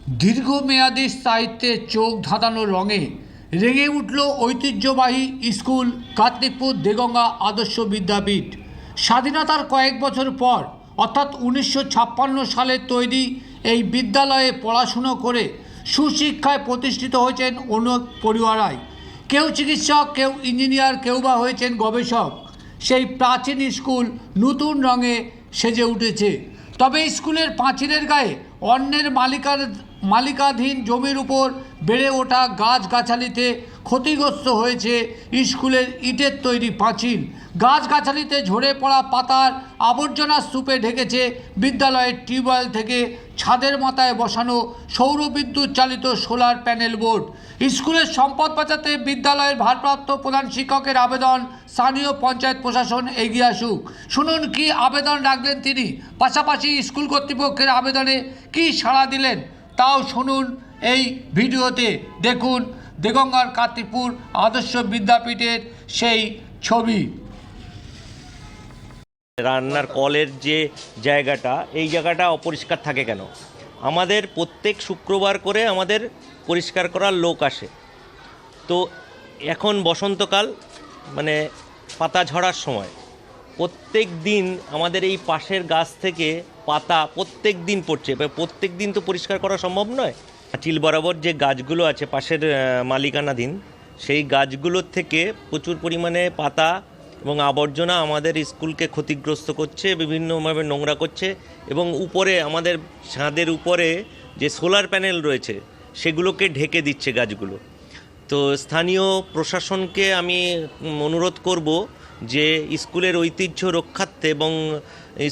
দীর্ঘমেয়াদী স্থায়িত্বে চোখ ধাঁধানো রঙে রেঙে উঠল ঐতিহ্যবাহী স্কুল কার্তিকপুর দেগঙ্গা আদর্শ বিদ্যাপীঠ। স্বাধীনতার কয়েক বছর পর অর্থাৎ 1956 সালে তৈরি এই বিদ্যালয়ে পড়াশুনো করে সুশিক্ষায় প্রতিষ্ঠিত হয়েছেন অনেক পড়ুয়ারাই। কেউ চিকিৎসক, কেউ ইঞ্জিনিয়ার, কেউ বা হয়েছেন গবেষক। সেই প্রাচীন স্কুল নতুন রঙে সেজে উঠেছে। তবে স্কুলের পাঁচিলের গায়ে অন্যের মালিকাধীন জমির উপর বেড়ে ওঠা গাছগাছালিতে ক্ষতিগ্রস্ত হয়েছে স্কুলের ইটের তৈরি পাঁচিল। গাছগাছালিতে ঝরে পড়া পাতার আবর্জনার স্তূপে ঢেকেছে বিদ্যালয়ের টিউবওয়েল থেকে ছাদের মাথায় বসানো সৌরবিদ্যুৎ চালিত সোলার প্যানেল বোর্ড। স্কুলের সম্পদ বাঁচাতে বিদ্যালয়ের ভারপ্রাপ্ত প্রধান শিক্ষকের আবেদন, স্থানীয় পঞ্চায়েত প্রশাসন এগিয়ে আসুক। শুনুন কি আবেদন রাখলেন তিনি, পাশাপাশি স্কুল কর্তৃপক্ষের আবেদনে কি সাড়া দিলেন তাও শুনুন এই ভিডিওতে। দেখুন দেগঙ্গার কার্তিকপুর আদর্শ বিদ্যাপীঠের সেই ছবি। রান্নার কলের যে জায়গাটা, এই জায়গাটা অপরিষ্কার থাকে কেন? আমাদের প্রত্যেক শুক্রবার করে আমাদের পরিষ্কার করার লোক আসে। তো এখন বসন্তকাল, মানে পাতা ঝরার সময়, প্রত্যেক দিন আমাদের এই পাশের গাছ থেকে পাতা প্রত্যেক দিন পড়ছে। প্রত্যেক দিন তো পরিষ্কার করা সম্ভব নয়। পাঁচিল বরাবর যে গাছগুলো আছে পাশের মালিকানাধীন, সেই গাছগুলোর থেকে প্রচুর পরিমাণে পাতা এবং আবর্জনা আমাদের স্কুলকে ক্ষতিগ্রস্ত করছে, বিভিন্নভাবে নোংরা করছে। এবং উপরে আমাদের ছাদের উপরে যে সোলার প্যানেল রয়েছে সেগুলোকে ঢেকে দিচ্ছে গাছগুলো। তো স্থানীয় প্রশাসনকে আমি অনুরোধ করব যে স্কুলের ঐতিহ্য রক্ষার্থে এবং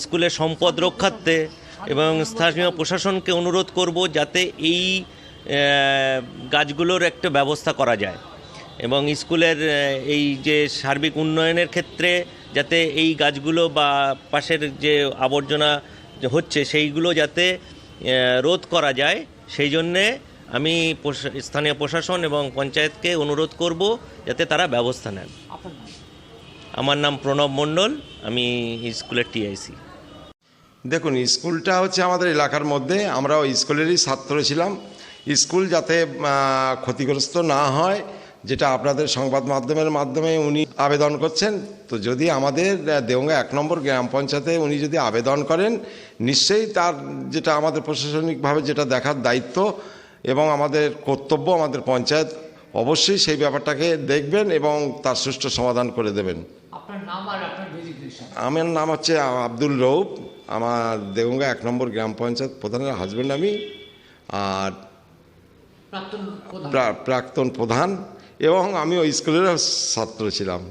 স্কুলের সম্পদ রক্ষার্থে এবং স্থানীয় প্রশাসনকে অনুরোধ করব যাতে এই গাছগুলোর একটা ব্যবস্থা করা যায় এবং স্কুলের এই যে সার্বিক উন্নয়নের ক্ষেত্রে যাতে এই গাছগুলো বা পাশের যে আবর্জনা হচ্ছে সেইগুলো যাতে রোধ করা যায়, সেই জন্যে আমি স্থানীয় প্রশাসন এবং পঞ্চায়েতকে অনুরোধ করব যাতে তারা ব্যবস্থা নেন। আমার নাম প্রণব মণ্ডল, আমি স্কুলের টিআইসি। দেখুন, স্কুলটা হচ্ছে আমাদের এলাকার মধ্যে, আমরা ওই স্কুলেরই ছাত্র ছিলাম। স্কুল যাতে ক্ষতিগ্রস্ত না হয়, যেটা আপনাদের সংবাদ মাধ্যমের মাধ্যমে উনি আবেদন করছেন। তো যদি আমাদের দেগঙ্গা 1 নম্বর গ্রাম পঞ্চায়েতে উনি যদি আবেদন করেন, নিশ্চয়ই তার যেটা আমাদের প্রশাসনিকভাবে যেটা দেখার দায়িত্ব এবং আমাদের কর্তব্য, আমাদের পঞ্চায়েত অবশ্যই সেই ব্যাপারটাকে দেখবেন এবং তার সুষ্ঠু সমাধান করে দেবেন। আমার নাম হচ্ছে আব্দুল রৌফ, আমার দেগঙ্গা 1 নম্বর গ্রাম পঞ্চায়েত প্রধানের হাজব্যান্ড আমি, আর প্রাক্তন প্রধান, এবং আমি ওই স্কুলের ছাত্র ছিলাম।